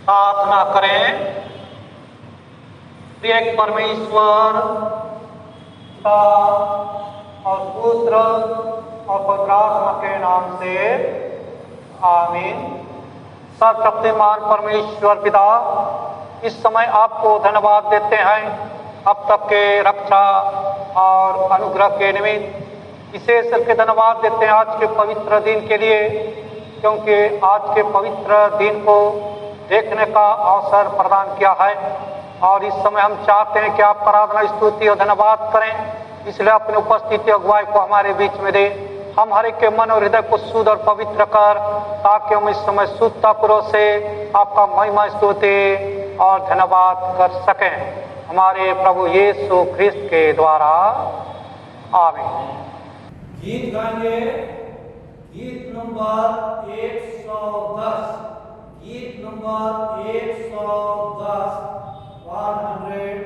प्रार्थना करें। प्रिय परमेश्वर पिता और पुत्र और पवित्र आत्मा के नाम से आमीन। सर्वशक्तिमान परमेश्वर पिता, इस समय आपको धन्यवाद देते हैं अब तक के रक्षा और अनुग्रह के निमित्त। विशेष करके धन्यवाद देते हैं आज के पवित्र दिन के लिए, क्योंकि आज के पवित्र दिन को देखने का अवसर प्रदान किया है। और इस समय हम चाहते हैं कि आप आराधना, स्तुति और धन्यवाद करें। इसलिए अपनी उपस्थिति अगुवाई को हमारे बीच में दे। हम हर एक के मन और हृदय को शुद्ध और पवित्र कर, ताकि हम इस समय शुद्धतापूर्वक से आपका महिमा, स्तुति और धन्यवाद कर सकें, हमारे प्रभु यीशु ख्रिस्त के द्वारा। आमीन। गीत गाएंगे। गीत नंबर 110। गीत नंबर 110 110।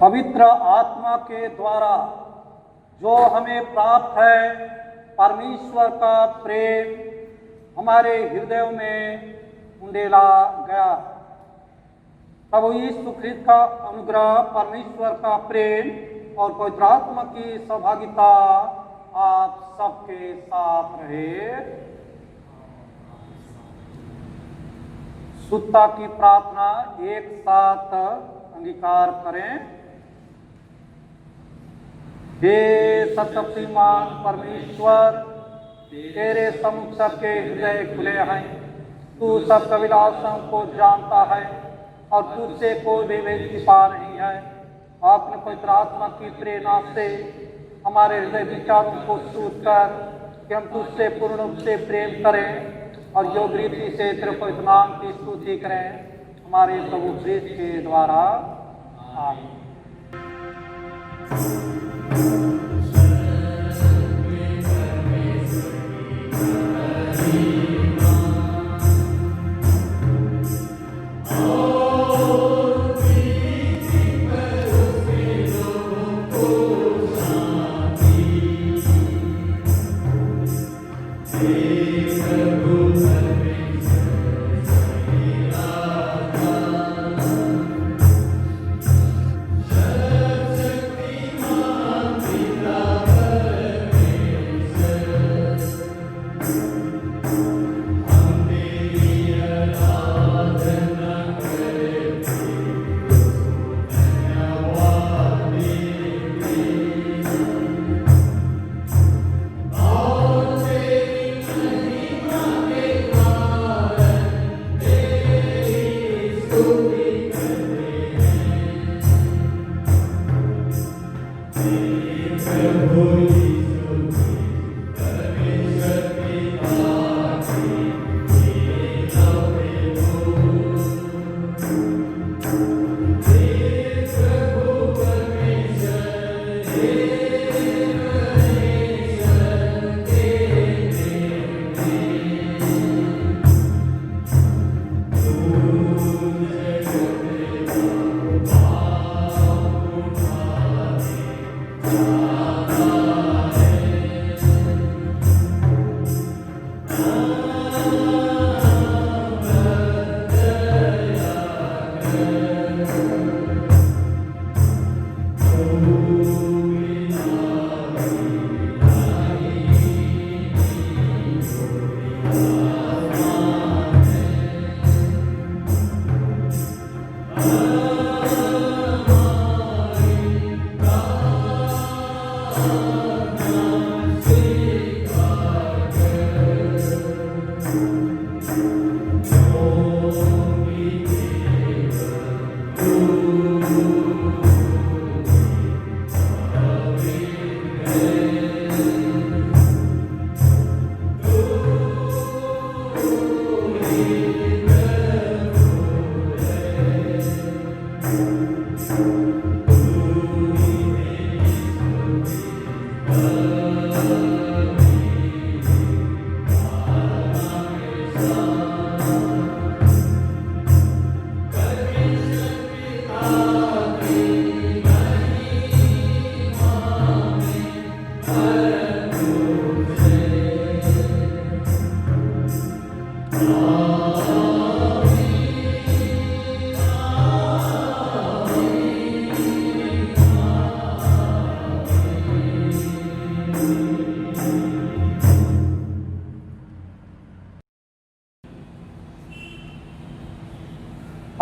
पवित्र आत्मा के द्वारा जो हमें प्राप्त है, परमेश्वर का प्रेम हमारे हृदयों में उंडेला गया। प्रभु यीशु ख्रिस्त का अनुग्रह, परमेश्वर का प्रेम और पवित्र आत्मा की सहभागिता आप सबके साथ रहे। शुद्धता की प्रार्थना एक साथ अंगीकार करें। हे सर्वशक्तिमान परमेश्वर, तेरे सम्मुख सबके हृदय खुले हैं। तू सब अभिलाषों को जानता है और तुझसे कोई भी भेद छिपा नहीं है। आपने पवित्र आत्मा की प्रेरणा से हमारे हृदय विचारों को शुद्ध कर कि हम तुझसे पूर्ण रूप से प्रेम करें और योग रीति से तेरे पवित्र नाम की स्तुति करें, हमारे प्रभु ख्रिस्त के द्वारा। आमीन। Thank you.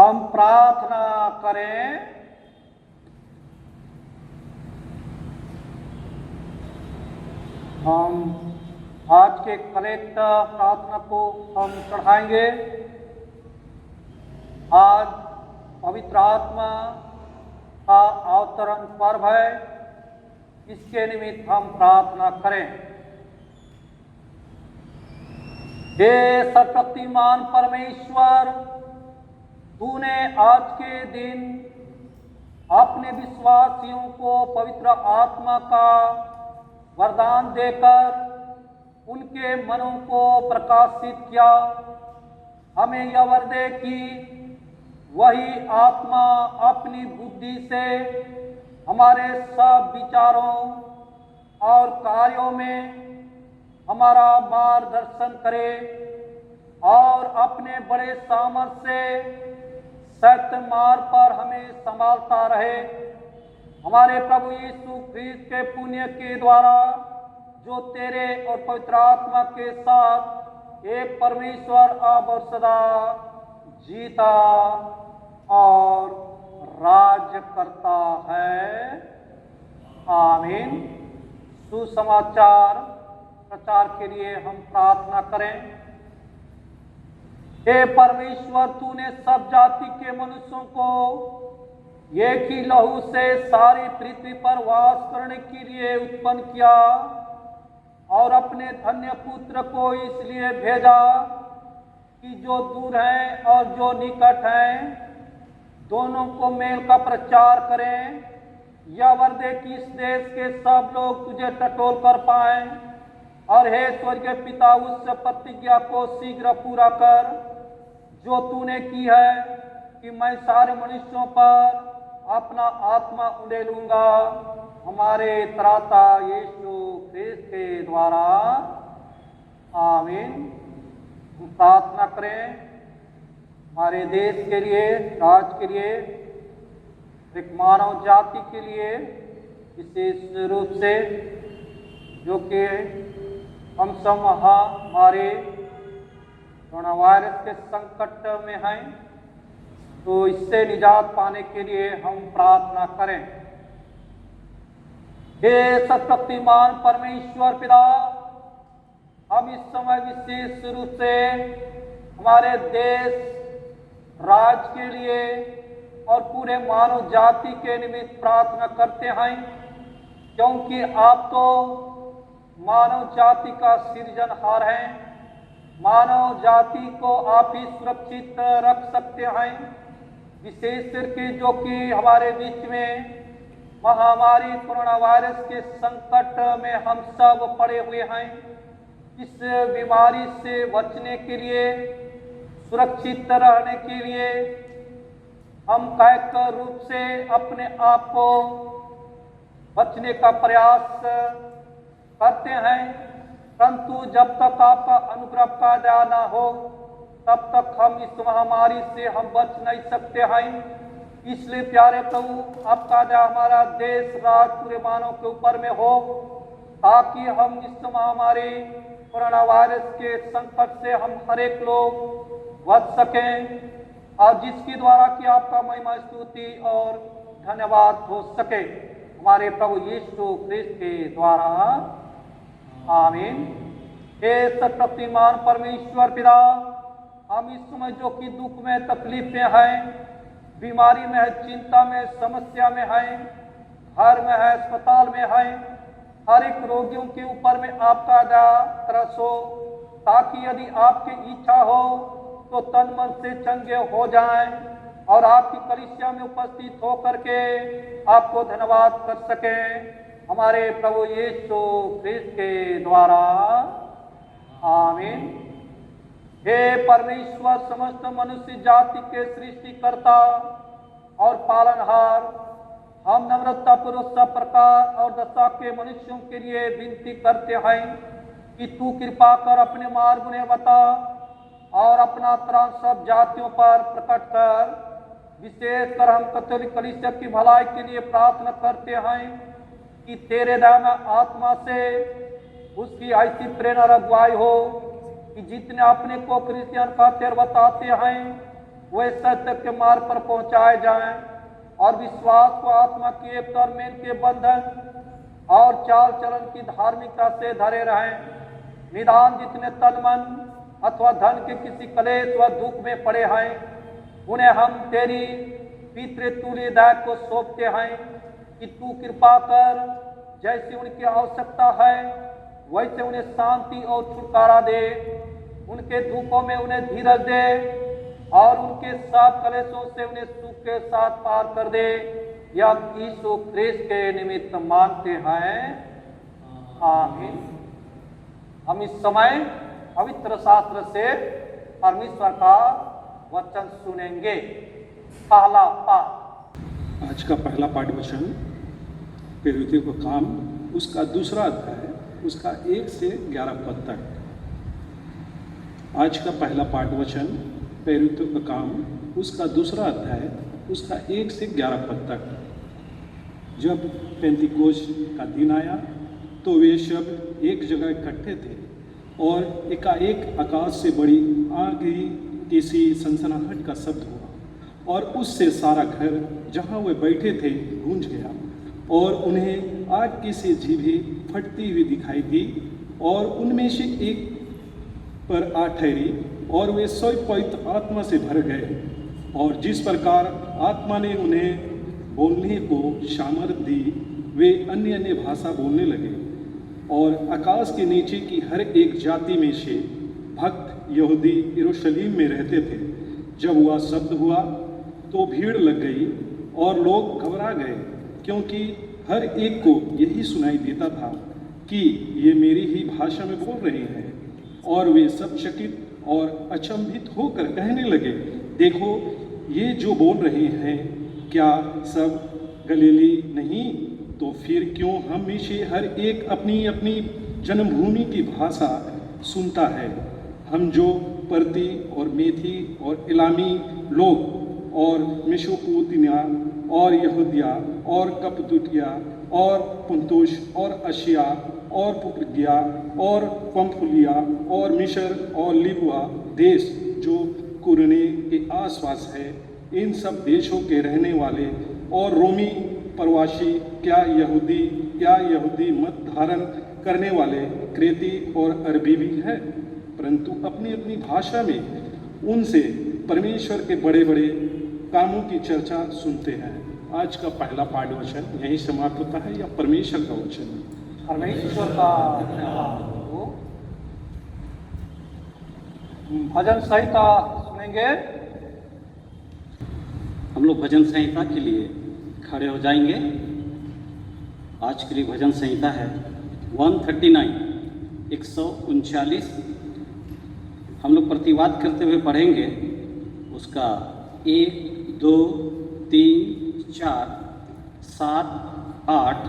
हम प्रार्थना करें। हम आज के कलेक्ट प्रार्थना को हम चढ़ाएंगे। आज पवित्र आत्मा का अवतरण पर्व है, इसके निमित्त हम प्रार्थना करें। हे सर्वशक्तिमान परमेश्वर, तूने आज के दिन अपने विश्वासियों को पवित्र आत्मा का वरदान देकर उनके मनों को प्रकाशित किया। हमें यह वर दे कि वही आत्मा अपनी बुद्धि से हमारे सब विचारों और कार्यों में हमारा मार्गदर्शन करे और अपने बड़े सामर्थ्य से सत्य मार्ग पर हमें संभालता रहे। हमारे प्रभु यीशु ख्रीस्त के पुण्य के द्वारा, जो तेरे और पवित्र आत्मा के साथ एक परमेश्वर अब और सदा जीता और राज्य करता है। आमीन। सुसमाचार प्रचार के लिए हम प्रार्थना करें। हे परमेश्वर, तूने सब जाति के मनुष्यों को एक ही लहू से सारी पृथ्वी पर वास करने के लिए उत्पन्न किया और अपने धन्य पुत्र को इसलिए भेजा कि जो दूर हैं और जो निकट हैं दोनों को मेल का प्रचार करें। यह वर दे कि इस देश के सब लोग तुझे टटोल कर पाएं। और हे स्वर्गीय पिता, उस प्रतिज्ञा को शीघ्र पूरा कर जो तूने की है कि मैं सारे मनुष्यों पर अपना आत्मा उड़ेलूंगा। हमारे त्राता यीशु ख्रीस्त के द्वारा। आमीन। प्रार्थना करें हमारे देश के लिए, राज्य के लिए, एक मानव जाति के लिए, विशेष रूप से जो कि हम सब हमारे कोरोना वायरस के संकट में हैं, तो इससे निजात पाने के लिए हम प्रार्थना करें। हे सर्वशक्तिमान परमेश्वर पिता, हम इस समय विशेष रूप से हमारे देश, राज्य के लिए और पूरे मानव जाति के निमित्त प्रार्थना करते हैं। क्योंकि आप तो मानव जाति का सृजनहार हैं। मानव जाति को आप ही सुरक्षित रख सकते हैं, विशेष करके जो कि हमारे बीच में महामारी कोरोना वायरस के संकट में हम सब पड़े हुए हैं। इस बीमारी से बचने के लिए, सुरक्षित रहने के लिए हम कायिक रूप से अपने आप को बचने का प्रयास करते हैं, परंतु जब तक आपका अनुग्रह का दया न हो तब तक हम इस महामारी से हम बच नहीं सकते हैं। इसलिए प्यारे प्रभु, आपका दया हमारा देश, राज, पूरे मानव के ऊपर में हो, ताकि हम इस महामारी कोरोना वायरस के संकट से हम हर एक लोग बच सकें, और जिसके द्वारा कि आपका महिमा, स्तुति और धन्यवाद हो सके हमारे प्रभु यीशु ख्रिस्त के द्वारा, आमीन। हे सर्वशक्तिमान परमेश्वर पिता, हम इस समय जो कि दुख में, तकलीफ में हैं, बीमारी में है, चिंता में, समस्या में हैं, घर में है, अस्पताल में हैं, हर एक रोगियों के ऊपर में आपका दया तरस हो, ताकि यदि आपकी इच्छा हो तो तन मन से चंगे हो जाएं और आपकी कलीसिया में उपस्थित होकर के आपको धन्यवाद कर सकें हमारे प्रभु यीशु ख्रिस्त के द्वारा, आमीन। हे परमेश्वर, समस्त मनुष्य जाति के सृष्टिकर्ता और पालनहार, हम नम्रता पूर्वक सब प्रकार और दशा के मनुष्यों के लिए विनती करते हैं कि तू कृपा कर अपने मार्ग उन्हें बता और अपना त्राण सब जातियों पर प्रकट कर। विशेषकर हम कैथोलिक कलीसिया की भलाई के लिए प्रार्थना करते हैं कि तेरे दया आत्मा से उसकी ऐसी प्रेरणा और अगुवाई हो कि जितने अपने को क्रिश्चियन कहते और बताते हैं वे सत्य के मार्ग पर पहुंचाए जाएं और विश्वास को आत्मा की एकता और मेल के बंधन और चाल चलन की धार्मिकता से धरे रहें। निदान जितने तन मन अथवा धन के किसी कलेश व दुख में पड़े हैं, उन्हें हम तेरी पितृतुल्य दया को सौंपते हैं कि तू कृपा कर, जैसी उनकी आवश्यकता है वैसे उन्हें शांति और छुटकारा दे, उनके दुखों में उन्हें धीरज दे और उनके सब कलेशों से उन्हें सुख के साथ पार कर दे। यह यीशु ख्रिस्त के निमित्त मांगते हैं, आमीन। हम इस समय पवित्र शास्त्र से परमेश्वर का वचन सुनेंगे। पहला पाठ, आज का पहला पाठ वचन प्रेरितों का काम उसका दूसरा अध्याय उसका 1 से 11 पद तक। आज का पहला पाठ वचन प्रेरितों का काम उसका दूसरा अध्याय उसका 1 से 11 पद तक। जब पेंतिकोस का दिन आया तो वे सब एक जगह इकट्ठे थे और एकाएक आकाश से बड़ी आग ही किसी सनसनाहट का शब्द हुआ और उससे सारा घर जहाँ वे बैठे थे गूंज गया और उन्हें आग की सी जीभें फटती हुई दिखाई दी और उनमें से एक पर आ ठहरी और वे सब पवित्र आत्मा से भर गए और जिस प्रकार आत्मा ने उन्हें बोलने को सामर्थ दी वे अन्य अन्य भाषा बोलने लगे और आकाश के नीचे की हर एक जाति में से भक्त यहूदी यरूशलेम में रहते थे। जब वह शब्द हुआ तो भीड़ लग गई और लोग घबरा गए, क्योंकि हर एक को यही सुनाई देता था कि ये मेरी ही भाषा में बोल रहे हैं। और वे सब चकित और अचंभित होकर कहने लगे, देखो ये जो बोल रहे हैं क्या सब गलीली नहीं? तो फिर क्यों हम में से हर एक अपनी अपनी जन्मभूमि की भाषा सुनता है? हम जो पर्ती और मेथी और इलामी लोग और मेसोपोटामिया और यहूदिया और कप्तोलिया और पुन्तुस और एशिया और पुर्गिया और पंफुलिया और मिस्र और लिबिया देश जो कुरने के आसपास है, इन सब देशों के रहने वाले और रोमी प्रवासी, क्या यहूदी मत धारण करने वाले क्रेती और अरबी भी है, परंतु अपनी अपनी भाषा में उनसे परमेश्वर के बड़े बड़े कामों की चर्चा सुनते हैं। आज का पहला पाठ वचन यहीं समाप्त होता है या परमेश्वर का वचन है? परमेश्वर का धन्यवाद हो। भजन संहिता सुनेंगे। हम लोग भजन संहिता के लिए खड़े हो जाएंगे। आज के लिए भजन संहिता है 139 139। हम लोग प्रतिवाद करते हुए पढ़ेंगे उसका 1 2 3 4 7 8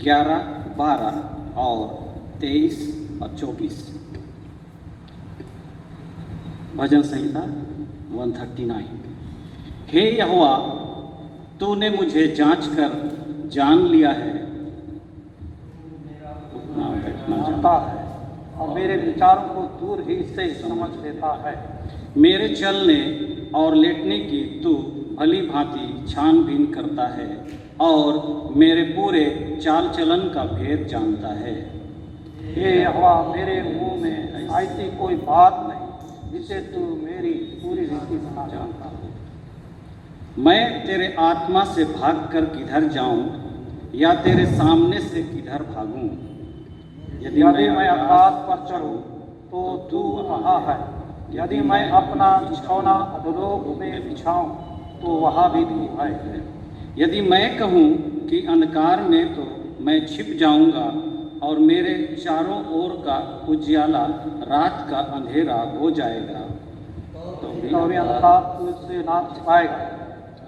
11 12 और 23 और 24। भजन संहिता 139। हे यहोवा, तूने मुझे जांच कर जान लिया है, जानता है और मेरे विचारों को दूर ही से समझ लेता है। मेरे चलने और लेटने की तू भली भांति छानबीन करता है और मेरे पूरे चाल चलन का भेद जानता है। हे यहोवा, मेरे मुंह में ऐसी कोई बात नहीं जिसे तू मेरी पूरी रीति बना जानता है। मैं तेरे आत्मा से भागकर किधर जाऊं या तेरे सामने से किधर भागूं? यदि मैं आकाश पर चढ़ूं तो तू वहाँ है, यदि मैं अपना बिछौना अधोलोक में बिछाऊं तो वहाँ भी तू है। यदि मैं कहूँ कि अंधकार में, तो मैं छिप जाऊंगा और मेरे चारों ओर का उजियाला रात का अंधेरा हो जाएगा तो भी अंधकार तुझसे ना छिपाएगा।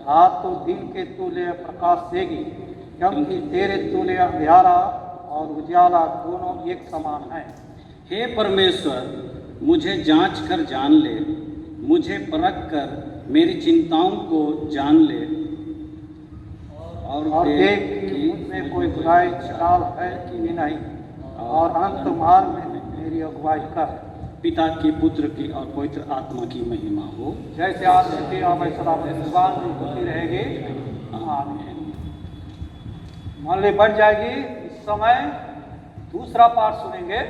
रात तो दिन के तुल्य प्रकाश देगी, क्योंकि तेरे तुल्य अंधेरा और उजियाला दोनों एक समान हैं। हे परमेश्वर, मुझे जांच कर जान ले, मुझे परख कर मेरी चिंताओं को जान ले और देख कि मुझमें कोई बुराई चाल है कि नहीं, और अनंत मार्ग में मेरी अगुवाई कर। पिता की, पुत्र की और पवित्र आत्मा की महिमा हो, जैसे आज से हमेशा भगवान में होती रहेगी। आमीन। मंडली बढ़ जाएगी। इस समय दूसरा पाठ सुनेंगे।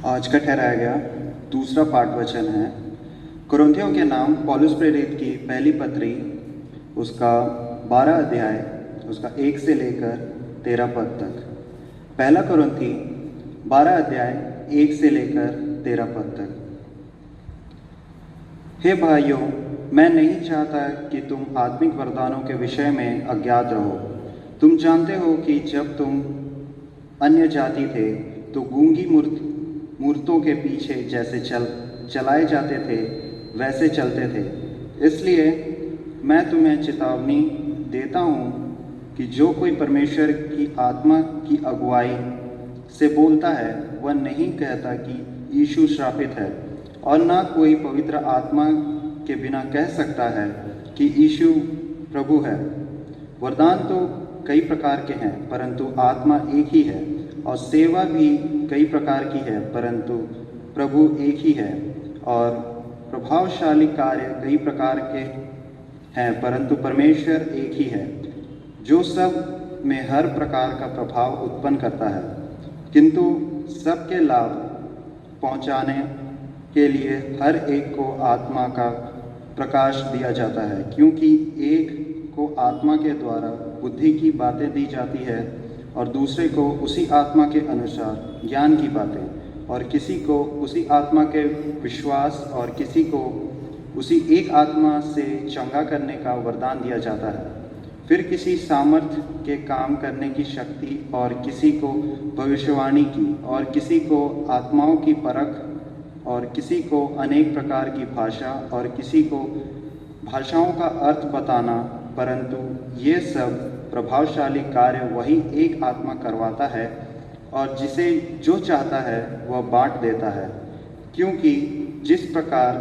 आज का ठहराया गया दूसरा पाठ वचन है कुरिन्थियों के नाम पौलुस प्रेरित की पहली पत्री, उसका 12 अध्याय, उसका 1 से लेकर 13 पद तक। पहला कुरिन्थी 12 अध्याय 1 से लेकर 13 पद तक। हे भाइयों, मैं नहीं चाहता कि तुम आत्मिक वरदानों के विषय में अज्ञात रहो। तुम जानते हो कि जब तुम अन्य जाति थे तो गूंगी मूर्तों के पीछे जैसे चलाए जाते थे वैसे चलते थे। इसलिए मैं तुम्हें चेतावनी देता हूँ कि जो कोई परमेश्वर की आत्मा की अगुवाई से बोलता है वह नहीं कहता कि यीशु श्रापित है, और ना कोई पवित्र आत्मा के बिना कह सकता है कि यीशु प्रभु है। वरदान तो कई प्रकार के हैं, परंतु आत्मा एक ही है, और सेवा भी कई प्रकार की है, परंतु प्रभु एक ही है। और प्रभावशाली कार्य कई प्रकार के हैं, परंतु परमेश्वर एक ही है, जो सब में हर प्रकार का प्रभाव उत्पन्न करता है, किंतु सबके लाभ पहुंचाने के लिए हर एक को आत्मा का प्रकाश दिया जाता है। क्योंकि एक को आत्मा के द्वारा बुद्धि की बातें दी जाती है, और दूसरे को उसी आत्मा के अनुसार ज्ञान की बातें, और किसी को उसी आत्मा के विश्वास, और किसी को उसी एक आत्मा से चंगा करने का वरदान दिया जाता है। फिर किसी सामर्थ्य के काम करने की शक्ति, और किसी को भविष्यवाणी की, और किसी को आत्माओं की परख, और किसी को अनेक प्रकार की भाषा, और किसी को भाषाओं का अर्थ बताना। परंतु ये सब प्रभावशाली कार्य वही एक आत्मा करवाता है, और जिसे जो चाहता है वह बांट देता है। क्योंकि जिस प्रकार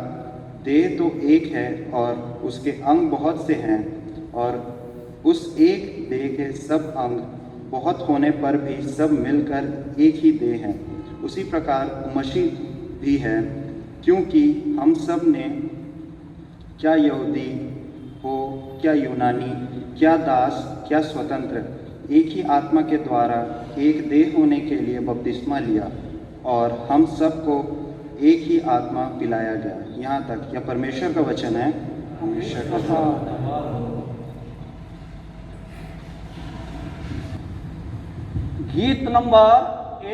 देह तो एक है और उसके अंग बहुत से हैं, और उस एक देह के सब अंग बहुत होने पर भी सब मिलकर एक ही देह हैं, उसी प्रकार मसीह भी है। क्योंकि हम सब ने, क्या यहूदी हो क्या यूनानी, क्या दास क्या स्वतंत्र, एक ही आत्मा के द्वारा एक देह होने के लिए बपतिस्मा लिया, और हम सबको एक ही आत्मा पिलाया गया। यहाँ तक यह परमेश्वर का वचन है। हमेशा तथा गीत नंबर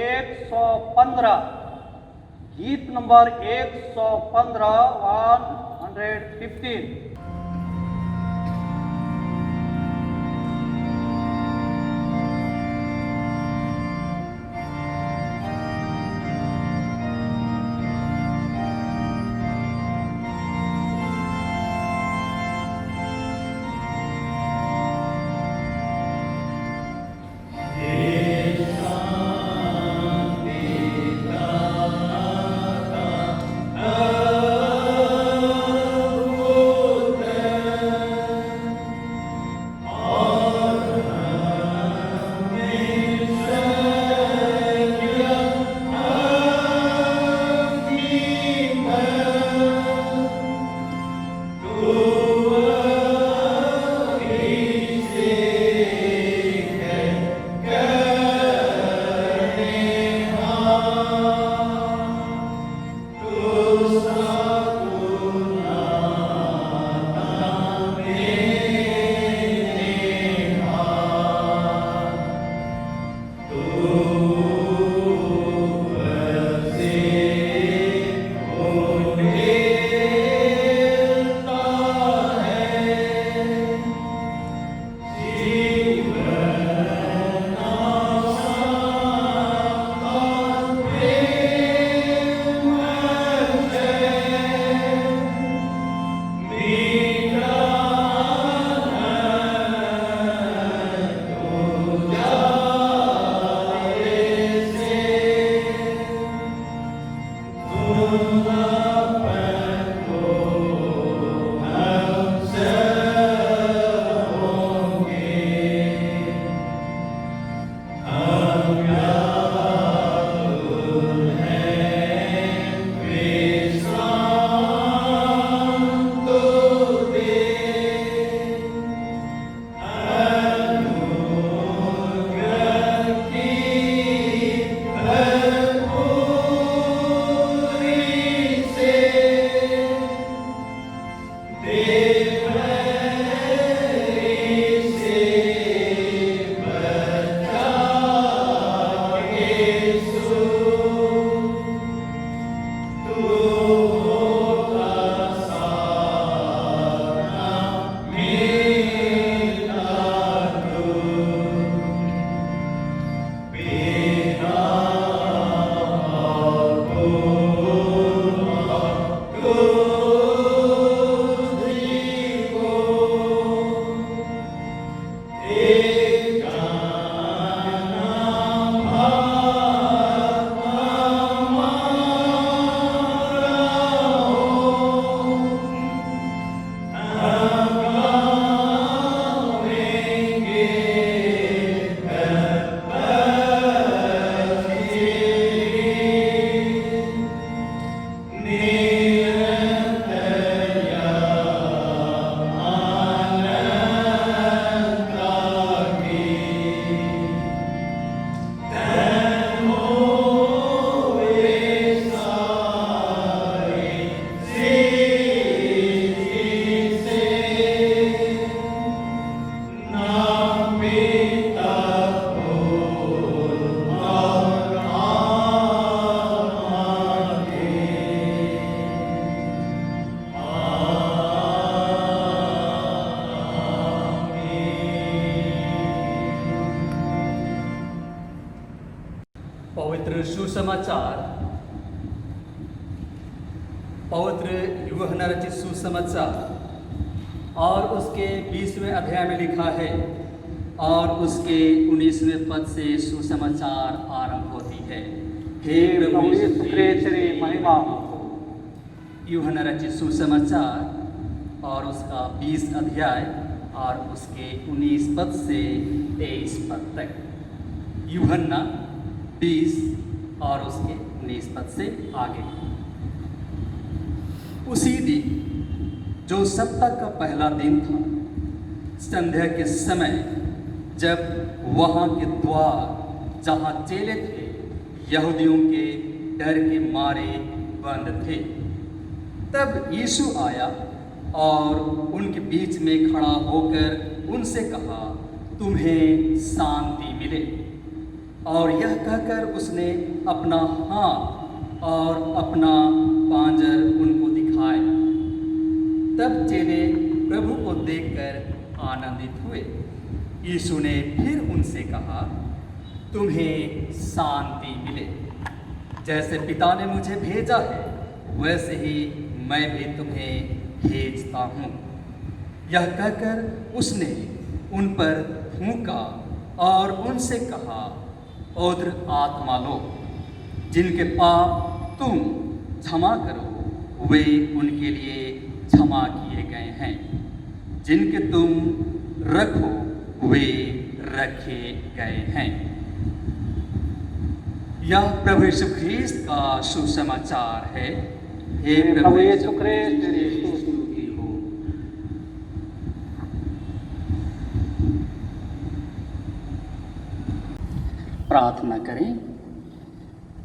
115, गीत नंबर 115, 115। पवित्र सुसमाचार, पवित्र यूहन्ना रचित सुसमाचार और उसके 20वें अध्याय में लिखा है और उसके 19वें पद से सुसमाचार आरंभ होती है। हे प्रभु यीशु तेरी महिमा हो। यूहन्ना रचित सुसमाचार और उसका 20 अध्याय और उसके 19 पद से 23 पद तक। यूहन्ना 20 और उसके 19 पद से आगे। उसी दिन जो सप्ताह का पहला दिन था, संध्या के समय, जब वहाँ के द्वार जहाँ चेले थे यहूदियों के डर के मारे बंद थे, तब यीशु आया और उनके बीच में खड़ा होकर उनसे कहा, तुम्हें शांति मिले। और यह कहकर उसने अपना हाथ और अपना पांजर उनको दिखाए। तब चेले प्रभु को देखकर आनंदित हुए। यीशु ने फिर उनसे कहा, तुम्हें शांति मिले। जैसे पिता ने मुझे भेजा है, वैसे ही मैं भी तुम्हें भेजता हूँ। यह कहकर उसने उन पर फूंका और उनसे कहा, पवित्र आत्मा लो। जिनके पाप तुम क्षमा करो, वे उनके लिए क्षमा किए गए हैं। जिनके तुम रखो, वे रखे गए हैं। यह प्रभु यीशु ख्रीस्त का सुसमाचार है। हे प्रभु यीशु ख्रीस्त, तेरी स्तुति हो। प्रार्थना करें।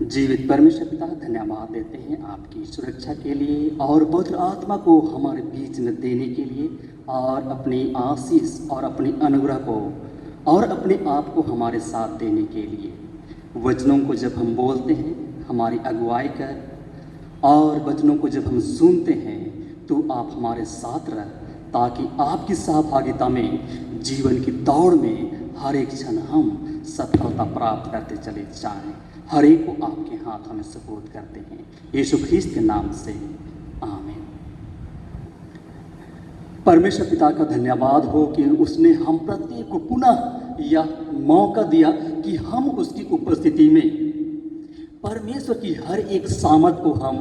जीवित परमेश्वर पिता, धन्यवाद देते हैं आपकी सुरक्षा के लिए और पवित्र आत्मा को हमारे बीच में देने के लिए, और अपनी आशीष और अपनी अनुग्रह को और अपने आप को हमारे साथ देने के लिए। वचनों को जब हम बोलते हैं, हमारी अगुवाई कर, और वचनों को जब हम सुनते हैं तो आप हमारे साथ रह, ताकि आपकी सहभागिता में जीवन की दौड़ में हर एक क्षण हम सफलता प्राप्त करते चले जाएं। हर एक को आपके हाथ में सुपुर्द करते हैं, यीशु ख्रीस्त के नाम से, आमीन। परमेश्वर पिता का धन्यवाद हो कि उसने हम प्रत्येक को पुनः यह मौका दिया कि हम उसकी उपस्थिति में परमेश्वर की हर एक सामर्थ को हम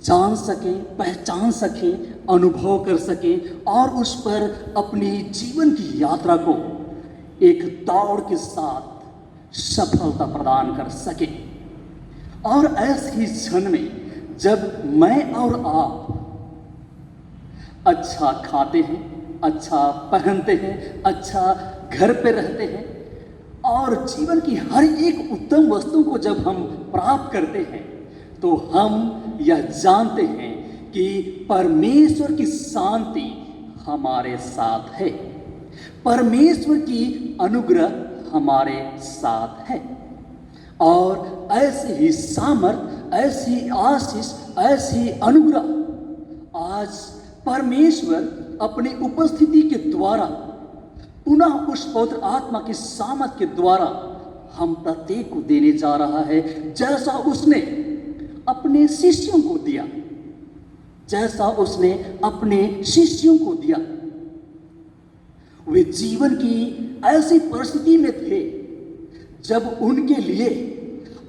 जान सकें, पहचान सकें, अनुभव कर सकें, और उस पर अपनी जीवन की यात्रा को एक दौड़ के साथ सफलता प्रदान कर सके। और ऐसे ही क्षण में जब मैं और आप अच्छा खाते हैं, अच्छा पहनते हैं, अच्छा घर पे रहते हैं, और जीवन की हर एक उत्तम वस्तु को जब हम प्राप्त करते हैं, तो हम यह जानते हैं कि परमेश्वर की शांति हमारे साथ है, परमेश्वर की अनुग्रह हमारे साथ है। और ऐसी ही सामर्थ, ऐसी आशीष, ऐसी अनुग्रह आज परमेश्वर अपनी उपस्थिति के द्वारा, पुनः उस पवित्र आत्मा की सामर्थ के द्वारा हम प्रत्येक को देने जा रहा है, जैसा उसने अपने शिष्यों को दिया, जैसा उसने अपने शिष्यों को दिया। वे जीवन की ऐसी परिस्थिति में थे जब उनके लिए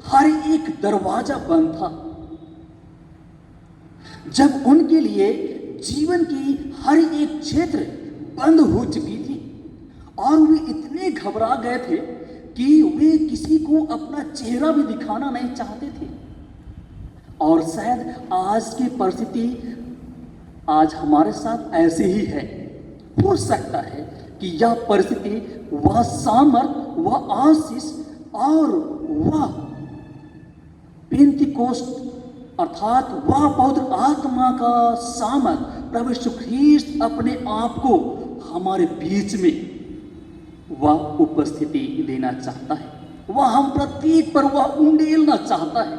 हर एक दरवाजा बंद था, जब उनके लिए जीवन की हर एक क्षेत्र बंद हो चुकी थी, और वे इतने घबरा गए थे कि वे किसी को अपना चेहरा भी दिखाना नहीं चाहते थे। और शायद आज की परिस्थिति आज हमारे साथ ऐसी ही है। हो सकता है कि यह परिस्थिति, वह सामर्थ, वह आशीष और वह पेंतिकोस्त अर्थात वह पवित्र आत्मा का सामर्थ प्रभु यीशु ख्रीस्त अपने आप को हमारे बीच में वह उपस्थिति देना चाहता है। वह हम प्रत्येक पर वह उंडेलना चाहता है,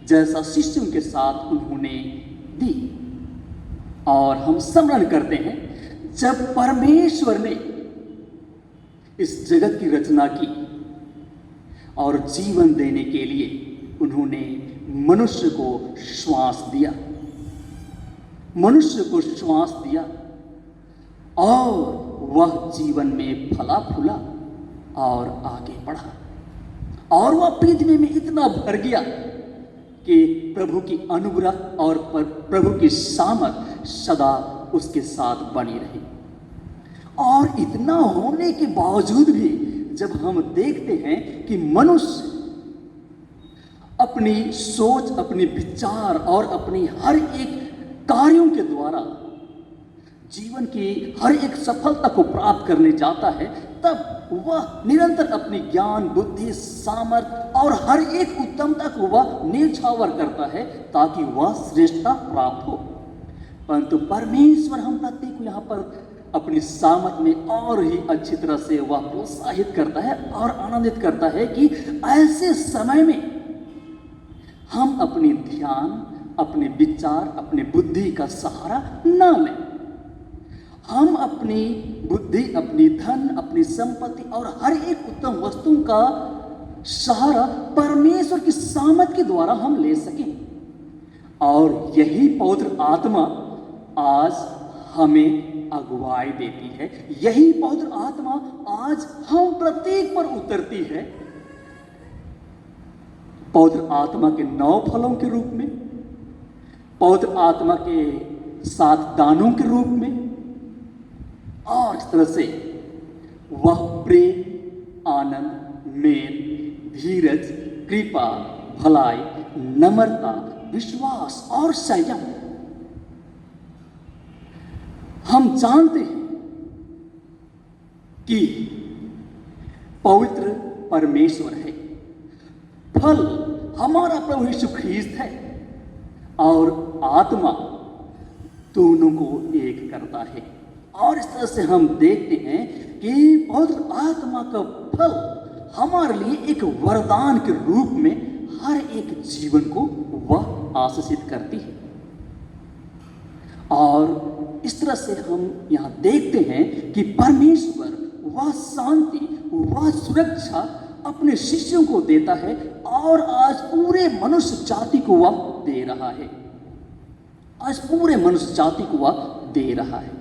जैसा शिष्यों के साथ उन्होंने दी। और हम स्मरण करते हैं, जब परमेश्वर ने इस जगत की रचना की और जीवन देने के लिए उन्होंने मनुष्य को श्वास दिया, मनुष्य को श्वास दिया, और वह जीवन में फला फूला और आगे बढ़ा, और वह पृथ्वी में इतना भर गया कि प्रभु की अनुग्रह और प्रभु की सामर्थ सदा उसके साथ बनी रही। और इतना होने के बावजूद भी जब हम देखते हैं कि मनुष्य अपनी सोच, अपने विचार और अपनी हर एक कार्यों के द्वारा जीवन की हर एक सफलता को प्राप्त करने जाता है, तब वह निरंतर अपनी ज्ञान, बुद्धि, सामर्थ और हर एक उत्तमता को वह न्यौछावर करता है ताकि वह श्रेष्ठता प्राप्त हो। परंतु परमेश्वर हम प्रत्येक को यहाँ पर अपनी सामत में और ही अच्छी तरह से वह प्रोत्साहित करता है और आनंदित करता है कि ऐसे समय में हम अपनी ध्यान, अपने विचार, अपने बुद्धि का सहारा न लें। हम अपनी बुद्धि, अपनी धन, अपनी संपत्ति और हर एक उत्तम वस्तु का सहारा परमेश्वर की सामर्थ के द्वारा हम ले सकें। और यही पवित्र आत्मा आज हमें अगुवाई देती है। यही पवित्र आत्मा आज हम प्रत्येक पर उतरती है, पवित्र आत्मा के 9 फलों के रूप में, पवित्र आत्मा के 7 दानों के रूप में, और इस तरह से वह प्रेम, आनंद, मेल, धीरज, कृपा, भलाई, नम्रता, विश्वास और संयम। हम जानते हैं कि पवित्र परमेश्वर है, फल हमारा प्रभु यीशु ख्रीस्त है, और आत्मा दोनों को एक करता है। और इस तरह से हम देखते हैं कि पवित्र आत्मा का फल हमारे लिए एक वरदान के रूप में हर एक जीवन को वह आशीषित करती है। और इस तरह से हम यहाँ देखते हैं कि परमेश्वर वह शांति, वह सुरक्षा अपने शिष्यों को देता है, और आज पूरे मनुष्य जाति को वह दे रहा है। आज पूरे मनुष्य जाति को वह दे रहा है।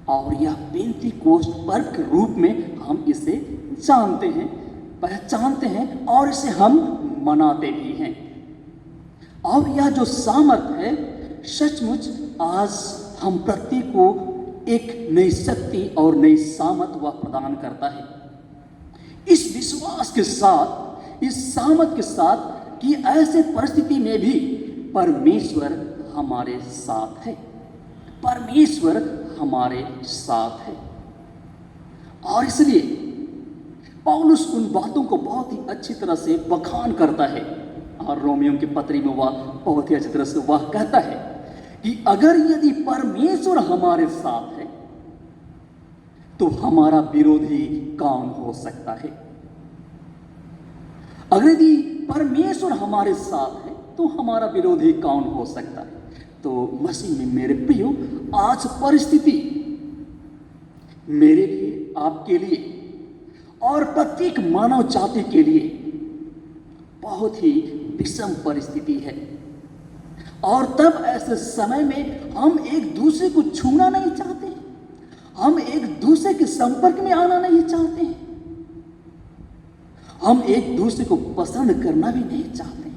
और यह पेंतीकोस्त पर्व के रूप में हम इसे जानते हैं, पहचानते हैं, और इसे हम मनाते भी हैं। और यह जो सामर्थ है सचमुच आज हम प्रत्येक को एक नई शक्ति और नई सामर्थ वह प्रदान करता है। इस विश्वास के साथ, इस सामर्थ के साथ कि ऐसे परिस्थिति में भी परमेश्वर हमारे साथ है, परमेश्वर हमारे साथ है। और इसलिए पौलुस उन बातों को बहुत ही अच्छी तरह से बखान करता है, और रोमियो की पत्री में वह बहुत ही अच्छी तरह से वह कहता है कि अगर यदि परमेश्वर हमारे साथ है तो हमारा विरोधी कौन हो सकता है। अगर यदि परमेश्वर हमारे साथ है तो हमारा विरोधी कौन हो सकता है। तो मसीह में मेरे प्रियो, आज परिस्थिति मेरे लिए, आपके लिए और प्रत्येक मानव जाति के लिए बहुत ही विषम परिस्थिति है। और तब ऐसे समय में हम एक दूसरे को छूना नहीं चाहते, हम एक दूसरे के संपर्क में आना नहीं चाहते, हम एक दूसरे को पसंद करना भी नहीं चाहते।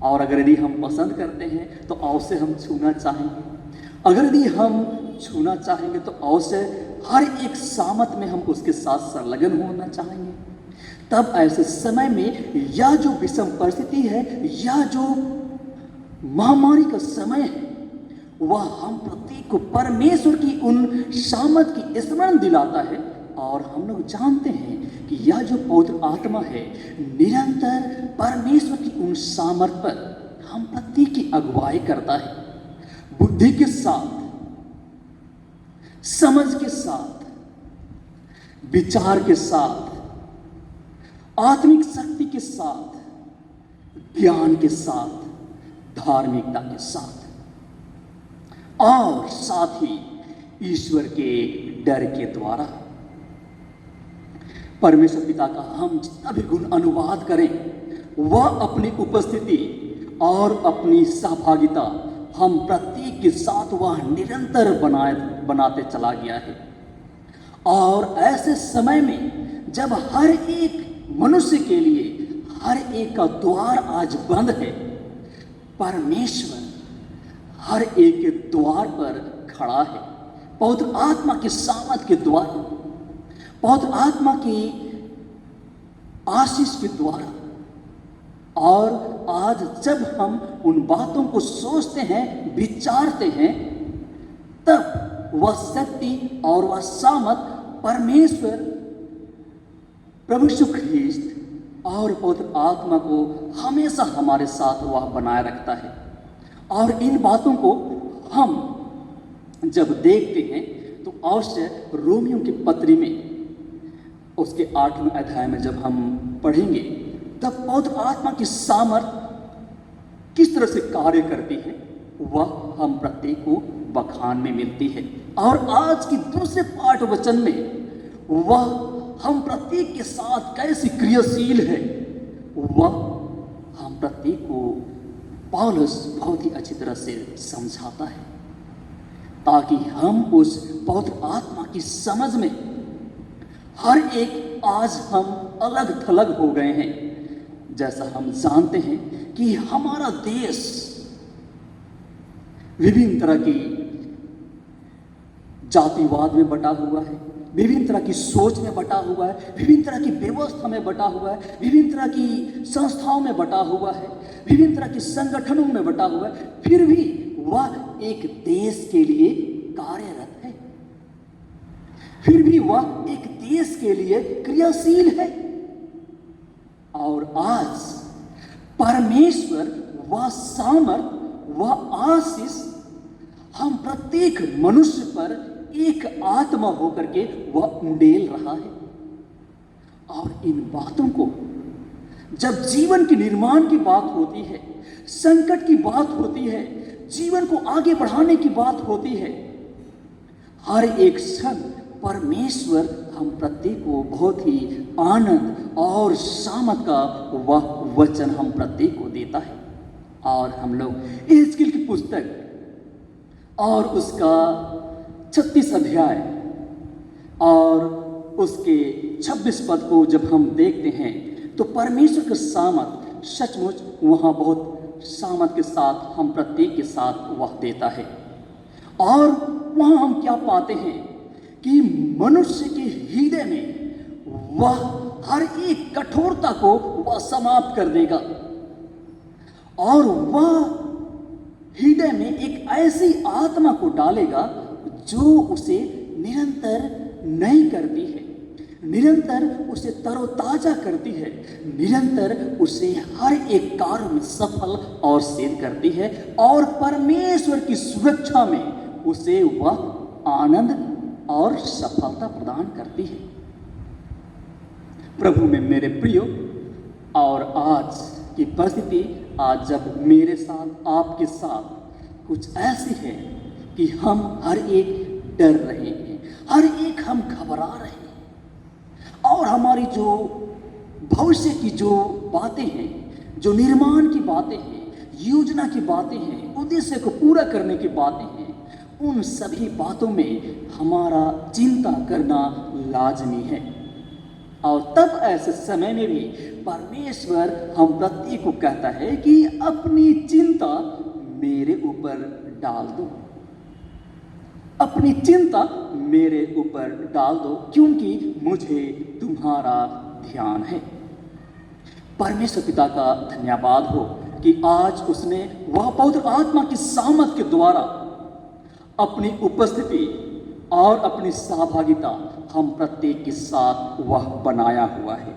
और अगर यदि हम पसंद करते हैं तो अवश्य हम छूना चाहेंगे। अगर यदि हम छूना चाहेंगे तो अवश्य हर एक सामत में हम उसके साथ संलग्न होना चाहेंगे। तब ऐसे समय में यह जो विषम परिस्थिति है, यह जो महामारी का समय है, वह हम प्रत्येक को परमेश्वर की उन सामर्थ की स्मरण दिलाता है। और हम लोग जानते हैं कि यह जो पवित्र आत्मा है निरंतर परमेश्वर की उन सामर्थ पर हम प्रत्येक की अगुवाई करता है, बुद्धि के साथ, समझ के साथ, विचार के साथ, आत्मिक शक्ति के साथ, ज्ञान के साथ, धार्मिकता के साथ, और साथ ही ईश्वर के डर के द्वारा। परमेश्वर पिता का हम जितना भी गुण अनुवाद करें, वह अपनी उपस्थिति और अपनी सहभागिता हम प्रत्येक के साथ वह निरंतर बनाते चला गया है। और ऐसे समय में जब हर एक मनुष्य के लिए हर एक का द्वार आज बंद है, परमेश्वर हर एक के द्वार पर खड़ा है, पवित्र आत्मा के सामर्थ के द्वारा, पवित्र आत्मा की आशीष के द्वारा। और आज जब हम उन बातों को सोचते हैं, विचारते हैं, तब वह शक्ति और वह सामर्थ परमेश्वर प्रभु यीशु ख्रीस्त और पवित्र आत्मा को हमेशा हमारे साथ वह बनाए रखता है। और इन बातों को हम जब देखते हैं तो अवश्य रोमियो की पत्री में उसके 8वें अध्याय में जब हम पढ़ेंगे तब पवित्र आत्मा की सामर्थ किस तरह से कार्य करती है वह हम प्रत्येक को बखान में मिलती है। और आज की दूसरे पाठ वचन में वह हम प्रत्येक के साथ कैसी क्रियाशील है वह हम प्रत्येक को पौलुस बहुत ही अच्छी तरह से समझाता है, ताकि हम उस पवित्र आत्मा की समझ में हर एक आज हम अलग थलग हो गए हैं। जैसा हम जानते हैं कि हमारा देश विभिन्न तरह की जातिवाद में बटा हुआ है, विभिन्न तरह की सोच में बटा हुआ है, विभिन्न तरह की व्यवस्था में बटा हुआ है, विभिन्न तरह की संस्थाओं में बटा हुआ है, विभिन्न तरह के संगठनों में बटा हुआ है, फिर भी वह एक देश के लिए कार्यरत है, फिर भी वह एक देश के लिए क्रियाशील है। और आज परमेश्वर वह सामर्थ वह आशीष हम प्रत्येक मनुष्य पर एक आत्मा होकर के वह उंडेल रहा है। और इन बातों को जब जीवन के निर्माण की बात होती है, संकट की बात होती है, जीवन को आगे बढ़ाने की बात होती है, हर एक क्षण परमेश्वर हम प्रत्येक को बहुत ही आनंद और सामर्थ का वह वचन हम प्रत्येक को देता है। और हम लोग एहेजकेल की पुस्तक और उसका 36 अध्याय और उसके 26 पद को जब हम देखते हैं तो परमेश्वर का सामर्थ सचमुच वहाँ बहुत सामर्थ के साथ हम प्रत्येक के साथ वह देता है। और वहाँ हम क्या पाते हैं कि मनुष्य के हृदय में वह हर एक कठोरता को वह समाप्त कर देगा और वह हृदय में एक ऐसी आत्मा को डालेगा जो उसे निरंतर नई करती है, निरंतर उसे तरोताजा करती है, निरंतर उसे हर एक कार्य में सफल और सिद्ध करती है और परमेश्वर की सुरक्षा में उसे वह आनंद और सफलता प्रदान करती है। प्रभु में मेरे प्रियो, और आज की परिस्थिति आज जब मेरे साथ आपके साथ कुछ ऐसी है कि हम हर एक डर रहे हैं, हर एक हम घबरा रहे हैं और हमारी जो भविष्य की जो बातें हैं, जो निर्माण की बातें हैं, योजना की बातें हैं, उद्देश्य को पूरा करने की बातें हैं, उन सभी बातों में हमारा चिंता करना लाजमी है। और तब ऐसे समय में भी परमेश्वर हम प्रत्येक को कहता है कि अपनी चिंता मेरे ऊपर डाल दो, अपनी चिंता मेरे ऊपर डाल दो, क्योंकि मुझे तुम्हारा ध्यान है। परमेश्वर पिता का धन्यवाद हो कि आज उसने वह पवित्र आत्मा की सामर्थ के द्वारा अपनी उपस्थिति और अपनी सहभागिता हम प्रत्येक के साथ वह बनाया हुआ है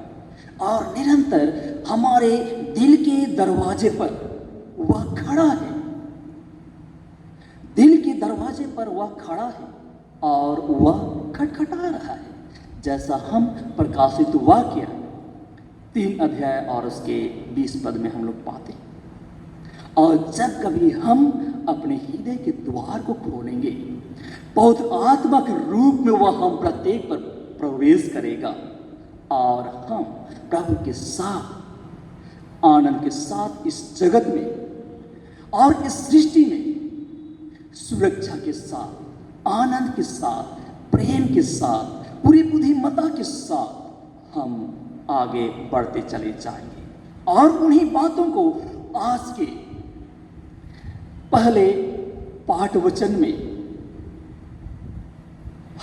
और निरंतर हमारे दिल के दरवाजे पर वह खड़ा है, दिल के दरवाजे पर वह खड़ा है और वह खटखटा रहा है। जैसा हम प्रकाशित वाक्य 3 अध्याय और उसके 20 पद में हम लोग पाते हैं। और जब कभी हम अपने हृदय के द्वार को खोलेंगे, पवित्र आत्मा के रूप में वह हम प्रत्येक पर प्रवेश करेगा और हम प्रभु के साथ आनंद के साथ इस जगत में और इस सृष्टि में सुरक्षा के साथ, आनंद के साथ, प्रेम के साथ, पूरी बुद्धिमत्ता के साथ हम आगे बढ़ते चले जाएंगे। और उन्हीं बातों को आज के पहले पाठ वचन में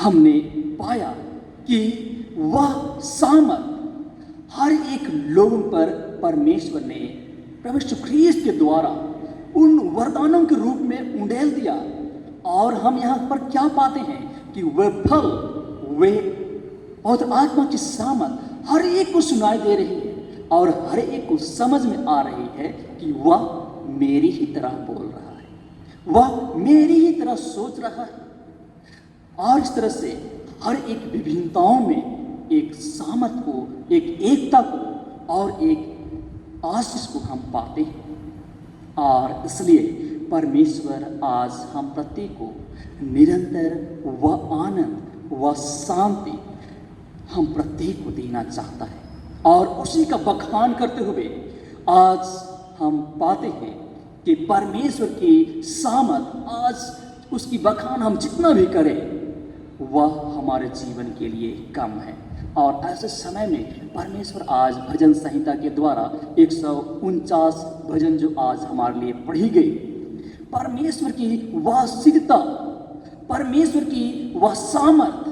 हमने पाया कि वह सामर्थ हर एक लोगों पर परमेश्वर ने प्रभु यीशु ख्रीस्त के द्वारा उन वरदानों के रूप में उंडेल दिया। और हम यहाँ पर क्या पाते हैं कि वे फल, वे पवित्र आत्मा की सामर्थ हर एक को सुनाई दे रही है और हर एक को समझ में आ रही है कि वह मेरी ही तरह बोल रहा है, वह मेरी ही तरह सोच रहा है। और इस तरह से हर एक विभिन्नताओं में एक सामर्थ को, एक एकता को और एक आशीष को हम पाते हैं। और इसलिए परमेश्वर आज हम प्रत्येक को निरंतर वह आनंद, वह शांति हम प्रत्येक को देना चाहता है। और उसी का बखान करते हुए आज हम पाते हैं कि परमेश्वर की सामर्थ, आज उसकी बखान हम जितना भी करें वह हमारे जीवन के लिए कम है। और ऐसे समय में परमेश्वर आज भजन संहिता के द्वारा 149 भजन जो आज हमारे लिए पढ़ी गई, परमेश्वर की वह सिद्धता, परमेश्वर की वह सामर्थ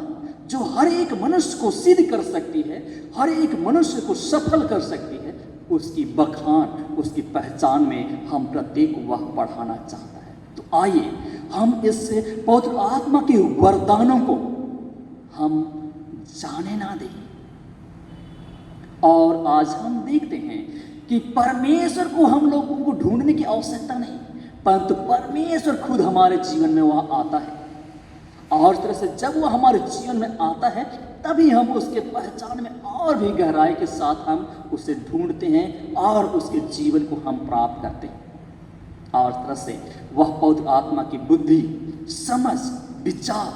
जो हर एक मनुष्य को सिद्ध कर सकती है, हर एक मनुष्य को सफल कर सकती है, उसकी बखान, उसकी पहचान में हम प्रत्येक वह बढ़ाना चाहता है। तो आइए हम इस पवित्र आत्मा के वरदानों को हम जाने ना दें। और आज हम देखते हैं कि परमेश्वर को हम लोगों को ढूंढने की आवश्यकता नहीं, परंतु परमेश्वर खुद हमारे जीवन में वह आता है। और इस तरह से जब वह हमारे जीवन में आता है तभी हम उसके पहचान में और भी गहराई के साथ हम उसे ढूंढते हैं और उसके जीवन को हम प्राप्त करते हैं। और इस तरह से वह पवित्र आत्मा की बुद्धि, समझ, विचार,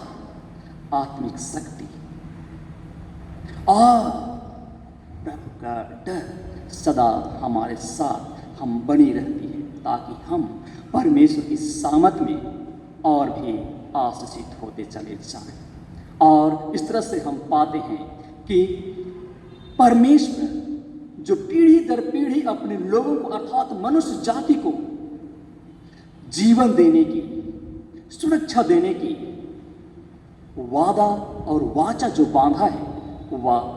आत्मिक शक्ति और प्रभु का डर सदा हमारे साथ हम बनी रहती है, ताकि हम परमेश्वर की सामर्थ में और भी आशीषित होते चले जाएं। और इस तरह से हम पाते हैं कि परमेश्वर जो पीढ़ी दर पीढ़ी अपने लोगों को अर्थात मनुष्य जाति को जीवन देने की, सुरक्षा देने की वादा और वाचा जो बांधा है वह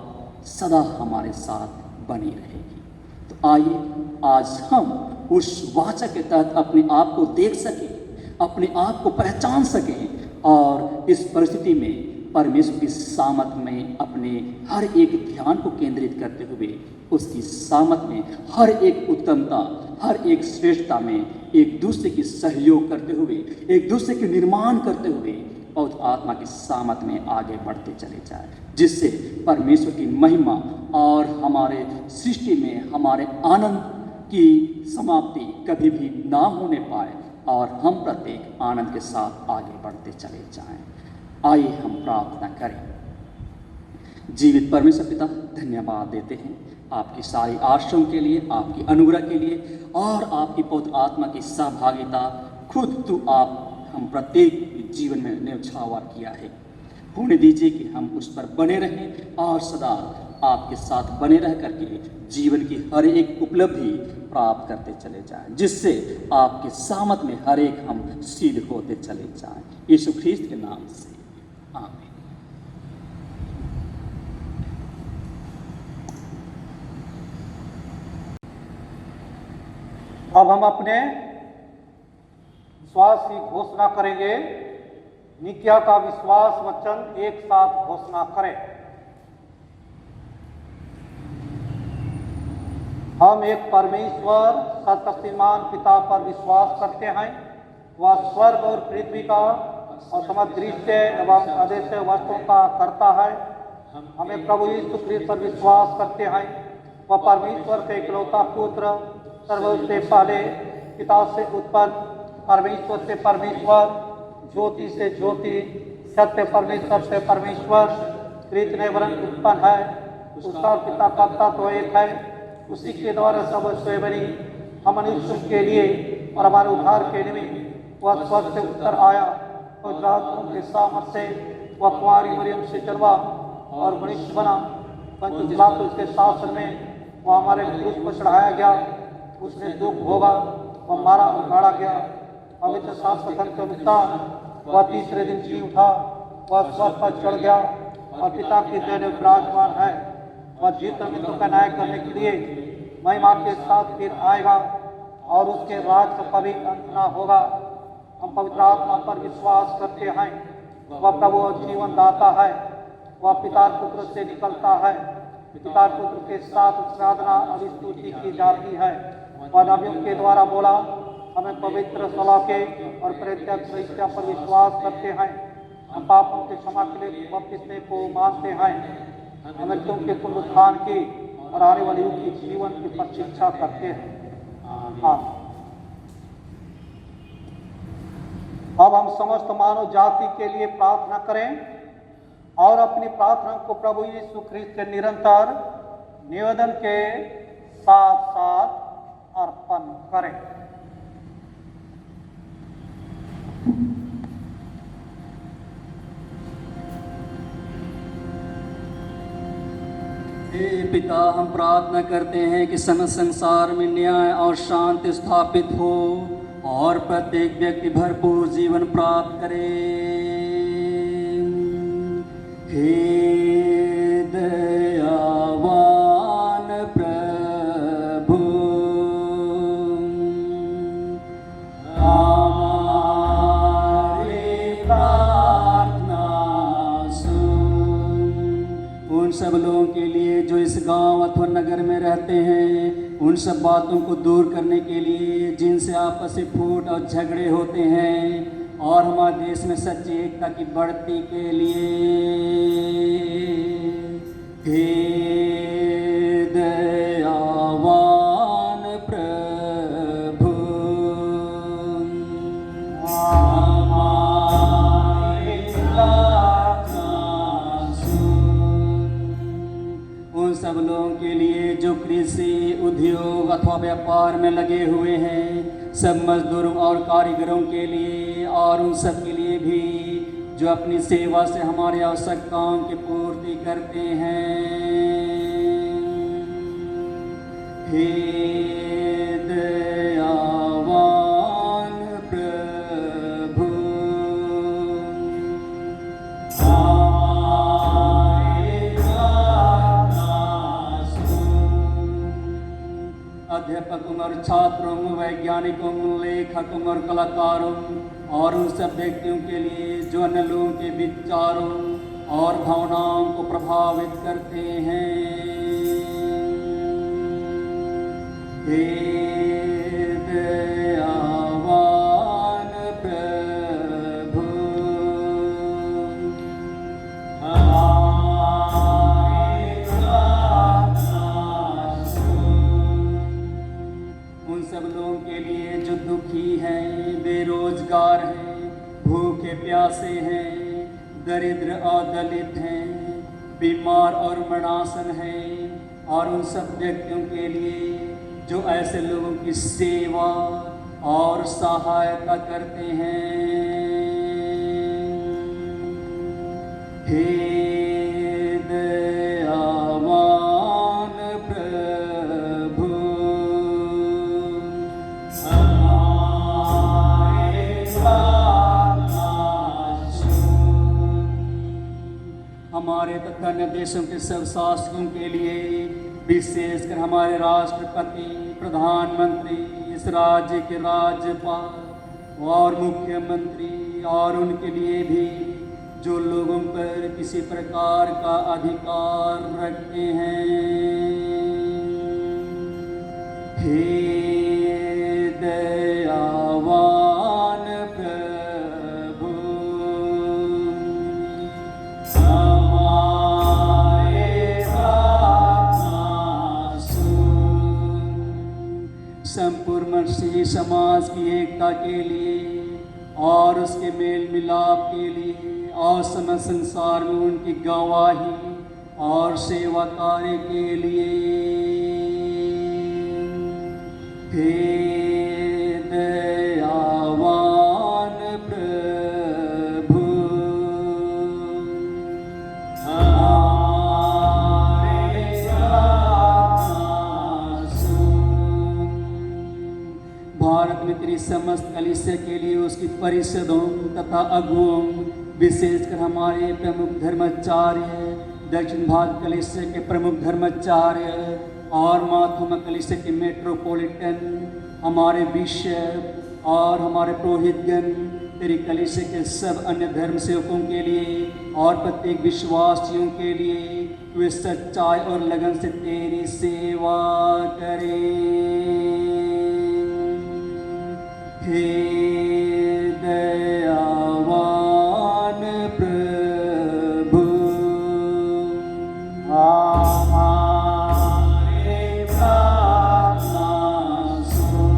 सदा हमारे साथ बनी रहेगी। तो आइए आज हम उस वाचा के तहत अपने आप को देख सकें, अपने आप को पहचान सकें और इस परिस्थिति में परमेश्वर की सामर्थ में अपने हर एक ध्यान को केंद्रित करते हुए उसकी सामर्थ में हर एक उत्तमता, हर एक श्रेष्ठता में एक दूसरे की सहयोग करते हुए, एक दूसरे के निर्माण करते हुए और आत्मा की सामर्थ में आगे बढ़ते चले जाए, जिससे परमेश्वर की महिमा और हमारे सृष्टि में हमारे आनंद की समाप्ति कभी भी ना होने पाए और हम प्रत्येक आनंद के साथ आगे बढ़ते चले जाएं। आइए हम प्रार्थना करें। जीवित परमेश्वर पिता, धन्यवाद देते हैं आपकी सारी आशीषों के लिए, आपकी अनुग्रह के लिए और आपकी पवित्र आत्मा की सहभागिता खुद तू आप हम प्रत्येक जीवन में न्यौछावर किया है। होने दीजिए कि हम उस पर बने रहें और सदा आपके साथ बने रह करके जीवन की हर एक उपलब्धि प्राप्त करते चले जाएं, जिससे आपके सामर्थ में हर एक हम सिद्ध होते चले जाएं। यीशु ख्रीस्त के नाम से आमीन। अब हम अपने विश्वास की घोषणा करेंगे। निकिया का विश्वास वचन एक साथ घोषणा करें। हम एक परमेश्वर सर्वशक्तिमान पिता पर विश्वास करते हैं। वह स्वर्ग और पृथ्वी का और समस्त दृश्य एवं अदृश्य वस्तुओं का करता है। हमें प्रभु यीशु ख्रीस्त पर विश्वास करते हैं। वह परमेश्वर के इकलौता पुत्र, सर्वोच्च से पहले, पिता से उत्पन्न, परमेश्वर से परमेश्वर, ज्योति से ज्योति, सत्य परमेश्वर से परमेश्वर, कृत वरन उत्पन्न है। उसका पिता का तत्व एक है। उसी के द्वारा सब स्वयं बनी। हम मनुष्यों के लिए और हमारे उद्धार के निमित्त वह स्वर्ग से उतर आया और रातों के सामर्थ से वह कुंवारी मरियम से जन्मा और मनुष्य बना। पंच पिलातुस उसके शासन में वह हमारे क्रूस पर चढ़ाया गया। उसने दुख भोगा, वह मारा और गाड़ा गया। पवित्र शास्त्र के अनुसार वह तीसरे दिन जी उठा। वह स्वर्ग पर चढ़ गया और पिता की देह में विराजमान है। वह जीवित मृत्यु का न्याय करने के लिए महिमा के साथ फिर आएगा और उसके राज का कभी अंत न होगा। हम पवित्र आत्मा पर विश्वास करते हैं। वह प्रभु और जीवन दाता है। वह पिता पुत्र से निकलता है। पिता पुत्र के साथ आराधना और स्तुति की जाती है। वह नबियों के द्वारा बोला, हमें पवित्र सलाह के और प्रत्यक्ष इच्छा पर विश्वास करते हैं। हम पापों के क्षमा के लिए बपतिस्मे को मानते हैं। हमें तुमके पुनरुत्थान की और आने वाले युग की जीवन की प्रतीक्षा करते हैं। आमीन। अब हम समस्त मानव जाति के लिए प्रार्थना करें और अपनी प्रार्थना को प्रभु यीशु ख्रिस्त के निरंतर निवेदन के साथ साथ अर्पण करें। हे पिता, हम प्रार्थना करते हैं कि समस्त संसार में न्याय और शांति स्थापित हो और प्रत्येक व्यक्ति भरपूर जीवन प्राप्त करे। हे दयावान प्रभु, हमारी प्रार्थना सुन। उन सब लोगों के लिए जो इस गांव अथवा नगर में रहते हैं, उन सब बातों को दूर करने के लिए जिनसे आपस में फूट और झगड़े होते हैं, और हमारे देश में सच्ची एकता की बढ़ती के लिए हे दयावान प्रभु, हमारी प्रार्थना सुन। उन सब लोगों के लिए जो कृषि, उद्योग अथवा व्यापार में लगे हुए हैं, सब मजदूरों और कारीगरों के लिए, और उन सब के लिए भी जो अपनी सेवा से हमारी आवश्यकताओं की पूर्ति करते हैं। हे दयावान प्रभु, हमारी प्रार्थना सुन। अध्यापकों और छात्रों, वैज्ञानिकों, लेखकों और कलाकारों, और उन सब व्यक्तियों के लिए जो अन्य लोगों के विचारों और भावनाओं को प्रभावित करते हैं। हे दयावान प्रभु, हमारी प्रार्थना सुन। उन सब लोगों के लिए जो दुखी हैं, बेरोजगार हैं, भूखे प्यासे हैं, दरिद्र और दलित हैं, बीमार और मरणासन हैं, और उन सब व्यक्तियों के लिए जो ऐसे लोगों की सेवा और सहायता करते हैं। हे दयावान प्रभु, हमारी प्रार्थना सुन। हमारे तथा अन्य देशों के सब शासकों के लिए, विशेषकर हमारे राष्ट्रपति, प्रधानमंत्री, इस राज्य के राज्यपाल और मुख्यमंत्री, और उनके लिए भी जो लोगों पर किसी प्रकार का अधिकार रखते हैं। हे दयावान प्रभु, संपूर्ण मसीही समाज की एकता के लिए और उसके मेल मिलाप के लिए और समस्त संसार में उनकी गवाही और सेवा कार्य के लिए हे दयावान प्रभु, हमारी प्रार्थना सुन। भारत में तेरी समस्त कलीसिया के लिए उसकी परिषदों तथा अगुओं, विशेषकर हमारे प्रमुख धर्माचार्य, दक्षिण भारत कलीसिया के प्रमुख धर्माचार्य और माथुमा कलीसिया के मेट्रोपॉलिटन, हमारे बिशप और हमारे पुरोहितगण, तेरी कलीसिया के सब अन्य धर्म सेवकों के लिए और प्रत्येक विश्वासियों के लिए वे सच्चाई और लगन से तेरी सेवा करें। हे दयावान प्रभु, हमारे प्रार्थना सुन।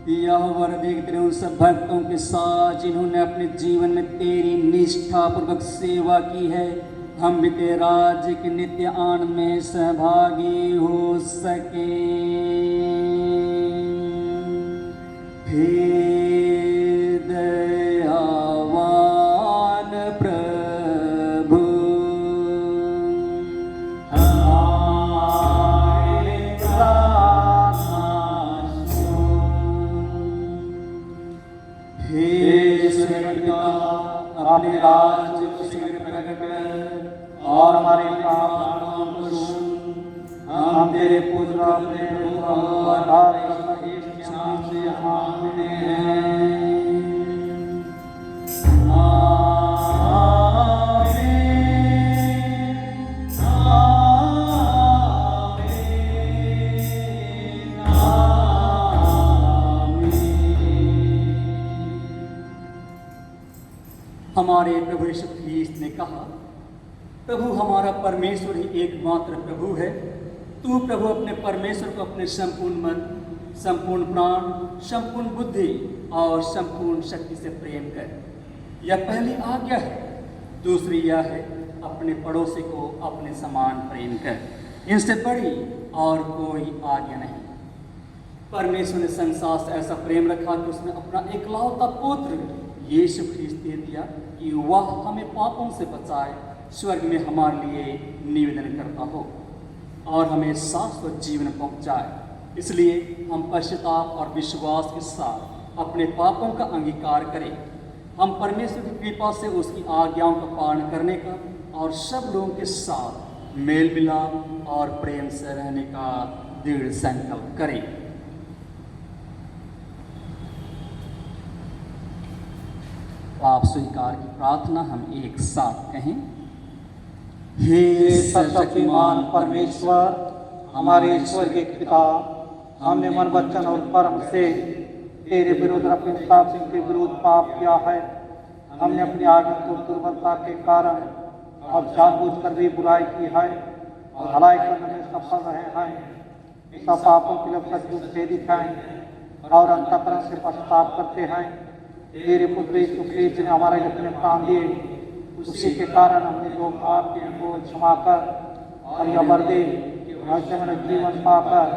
यह वरदान तेरे उन सब भक्तों के साथ जिन्होंने अपने जीवन में तेरी निष्ठापूर्वक सेवा की है, हम भी तेरे राज्य के नित्य आनंद में सहभागी हो सके। हे दयावान प्रभु, हमारे प्रार्थना सुन। हे स्वर्ग पिता, अपने राज्य को शीघ्र प्रकट कर और हमारी प्रार्थनाओं को सुन। हम तेरे पुत्र अपने प्रभु और इस नाम से मांगते हैं। आमीन, आमीन, आमीन। हमारे प्रभु यीशु ख्रीस्त ने कहा, प्रभु हमारा परमेश्वर ही एकमात्र प्रभु है। तू प्रभु अपने परमेश्वर को अपने संपूर्ण मन, संपूर्ण प्राण, संपूर्ण बुद्धि और संपूर्ण शक्ति से प्रेम कर। यह पहली आज्ञा है। दूसरी यह है, अपने पड़ोसी को अपने समान प्रेम कर। इनसे बड़ी और कोई आज्ञा नहीं। परमेश्वर ने संसार से ऐसा प्रेम रखा कि उसने अपना एकलौता पुत्र यीशु ख्रीस्त दे दिया कि वह हमें पापों से बचाए, स्वर्ग में हमारे लिए निवेदन करता हो और हमें शाश्वत जीवन पहुंचाए। इसलिए हम पश्चाताप और विश्वास के साथ अपने पापों का अंगीकार करें। हम परमेश्वर की कृपा से उसकी आज्ञाओं का पालन करने का और सब लोगों के साथ मेल मिलाप और प्रेम से रहने का दृढ़ संकल्प करें। आप स्वीकार की प्रार्थना हम एक साथ कहें। हे सर्वशक्तिमान परमेश्वर, हमारे स्वर्गीय पिता, हमने मन वचन और कर्म से तेरे विरुद्ध अपने हिसाब से के विरुद्ध पाप किया है। हमने अपनी आज्ञा को दुर्बलता के कारण अब जानबूझकर भी बुराई की है और भलाई करने में सफल रहे हैं। सब पापों के लिए सचमुच खेदित हैं और अंतःकरण से पश्चाताप करते हैं। तेरे पुत्र यीशु ख्रीस्त ने हमारे लिए अपने प्राण दिए, उसी के कारण हमने जो पाप के को क्षमा कर और यह वर दे ऐसे में जीवन पाकर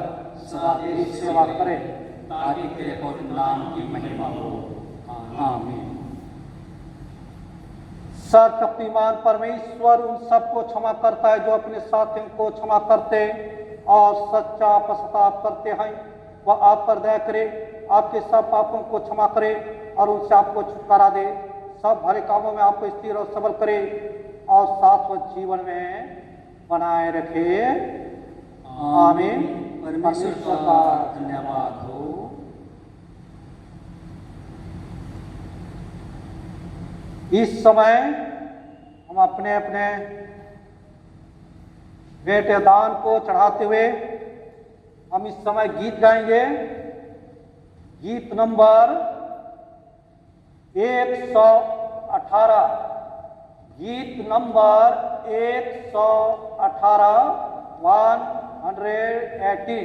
सदा तेरी सेवा करें, ताकि तेरे पवित्र नाम की महिमा हो। आमीन। सर्वशक्तिमान परमेश्वर उन सबको क्षमा करता है जो अपने साथियों को क्षमा करते और सच्चा पश्चाताप करते हैं। वह आप पर दया करे, आपके सब पापों को क्षमा करे और उनसे आपको छुटकारा दे, सब भले कामों में आपको स्थिर और सबल करे और शाश्वत जीवन में बनाए रखे। आमीन। परमेश्वर का धन्यवाद हो। इस समय हम अपने अपने बेटे दान को चढ़ाते हुए हम इस समय गीत गाएंगे। गीत नंबर 118, गीत नंबर 118, 118।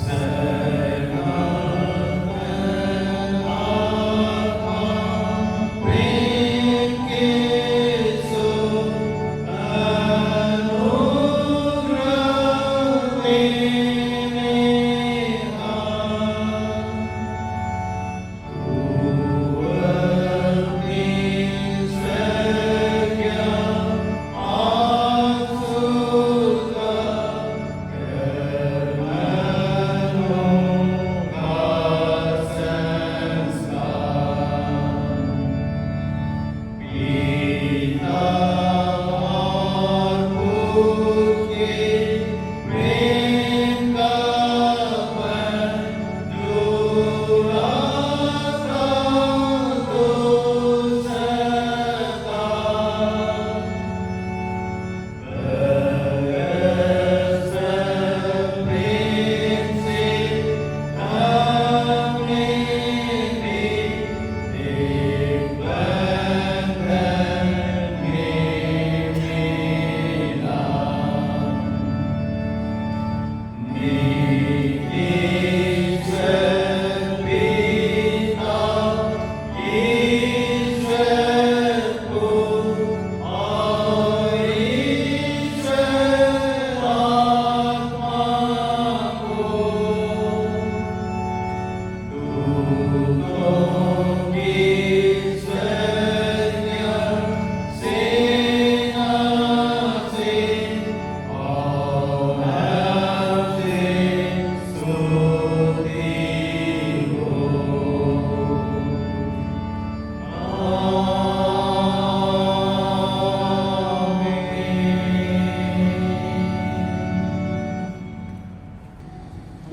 सर्व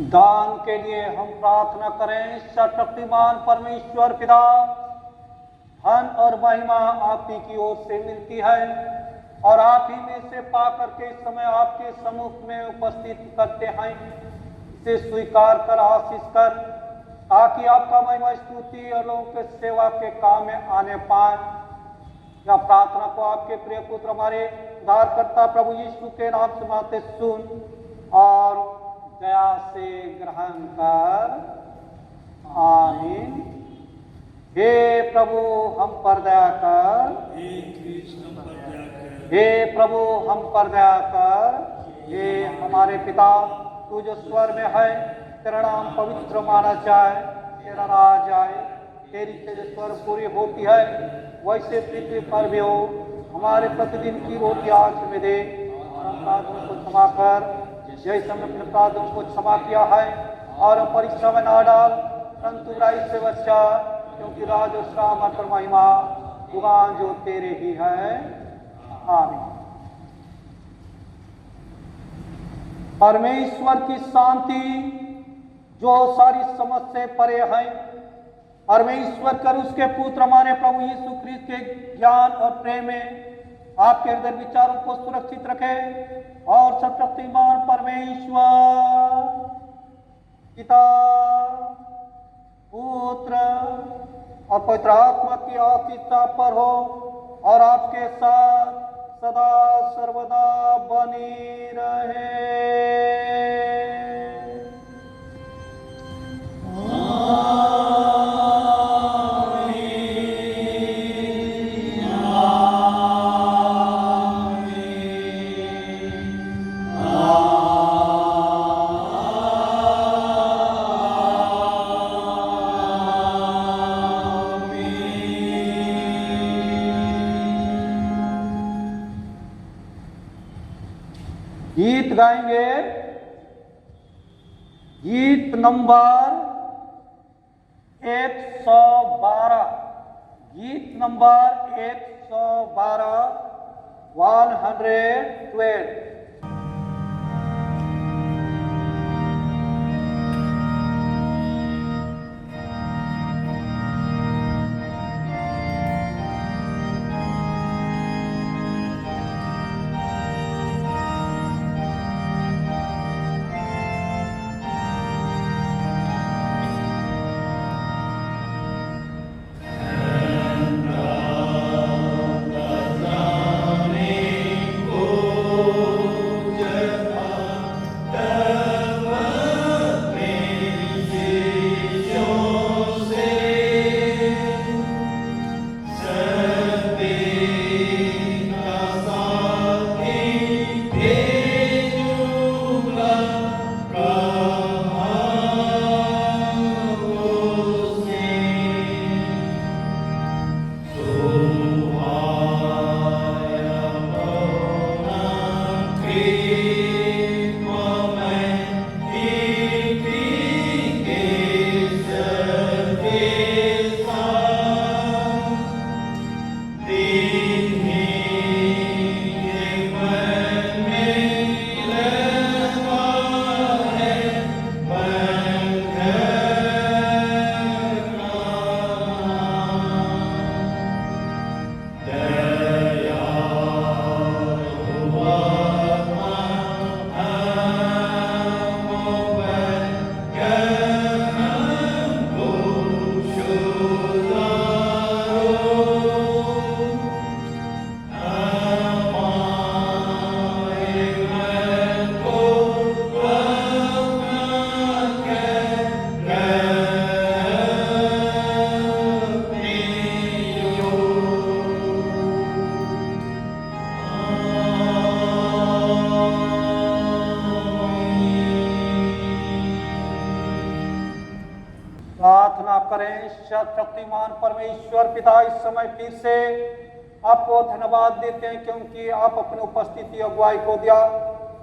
दान के लिए हम प्रार्थना करें। सर्वशक्तिमान परमेश्वर पिता, धन और महिमा आप ही की ओर से मिलती है और आप ही में से पा करके इस समय आपके सम्मुख में उपस्थित करते हैं। इसे स्वीकार कर, आशीष कर, ताकि आपका महिमा स्तुति और लोगों के सेवा के काम में आने पाए। यह प्रार्थना को आपके प्रिय पुत्र हमारे उद्धारकर्ता प्रभु यीशु के नाम से माते सुन और दया से ग्रहण कर। आमीन। हे प्रभु हम पर दया कर, हे प्रभु हम पर दया कर। हे हमारे पिता, तू जो स्वर में है, तेरा नाम पवित्र माना जाए, तेरा राज आए, तेरी तेजस्वर पूरी होती है, वैसे पृथ्वी पर भी हो। हमारे प्रतिदिन की रोटी आज हमें दे और अपराधों को क्षमा कर, जैसे हमने अपने अपराधों को क्षमा किया है, और हम परीक्षा में ना डाल, परंतु बुराई से बचा, क्योंकि राज और सामर्थ और महिमा दुकान जो तेरे ही है। आमीन। परमेश्वर की शांति जो सारी समझ से परे है, परमेश्वर कर उसके पुत्र हमारे प्रभु यीशु ख्रीस्त के ज्ञान और प्रेम में आपके हृदय विचारों को सुरक्षित रखे, और सर्वशक्तिमान परमेश्वर पिता, पुत्र और पवित्र आत्मा की आशीष आप पर हो और आपके साथ सदा सर्वदा बनी रहे। गीत गाएंगे, गीत नंबर 112, गीत नंबर 112, 112। Oh प्रार्थना करें। सर्वशक्तिमान परमेश्वर पिता, इस समय फिर से आपको धन्यवाद देते हैं क्योंकि आप अपनी उपस्थिति अगुवाई को दिया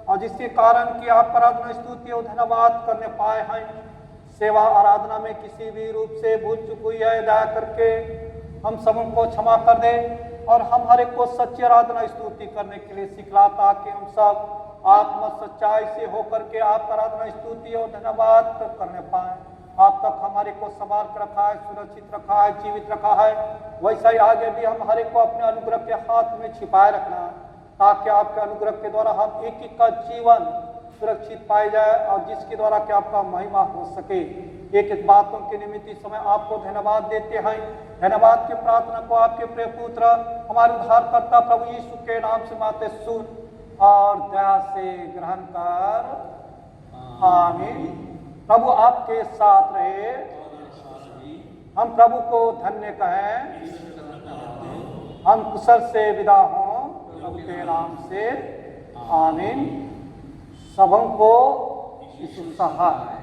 और जिसके कारण कि आप आराधना स्तुति और धन्यवाद करने पाए हैं। सेवा आराधना में किसी भी रूप से भूल चूक हुई है, दया करके हम सबों को क्षमा कर दे और हम हर एक को सच्ची आराधना स्तुति करने के लिए सिखला, ताकि हम सब आत्म सच्चाई से होकर के आपका आराधना स्तुति और धन्यवाद करने पाए। आप तक हमारे को संभाल कर रखा है, सुरक्षित रखा है, जीवित रखा है, वैसा ही आगे भी हम हर एक को अपने अनुग्रह के हाथ में छिपाए रखना, ताकि आपके अनुग्रह के द्वारा हम एक एक का जीवन सुरक्षित पाए जाए और जिसके द्वारा कि आपका महिमा हो सके। एक एक बातों के निमित्त इस समय आपको धन्यवाद देते हैं। धन्यवाद की प्रार्थना को आपके प्रिय पुत्र हमारे उद्धारकर्ता प्रभु यीशु के नाम से माते सुन और दया से ग्रहण कर, आमीन। प्रभु आपके साथ रहे। हम प्रभु को धन्य कहें। हम कुशल से विदा हों प्रभु के नाम से, आमीन। सबों को यीशु सहाय।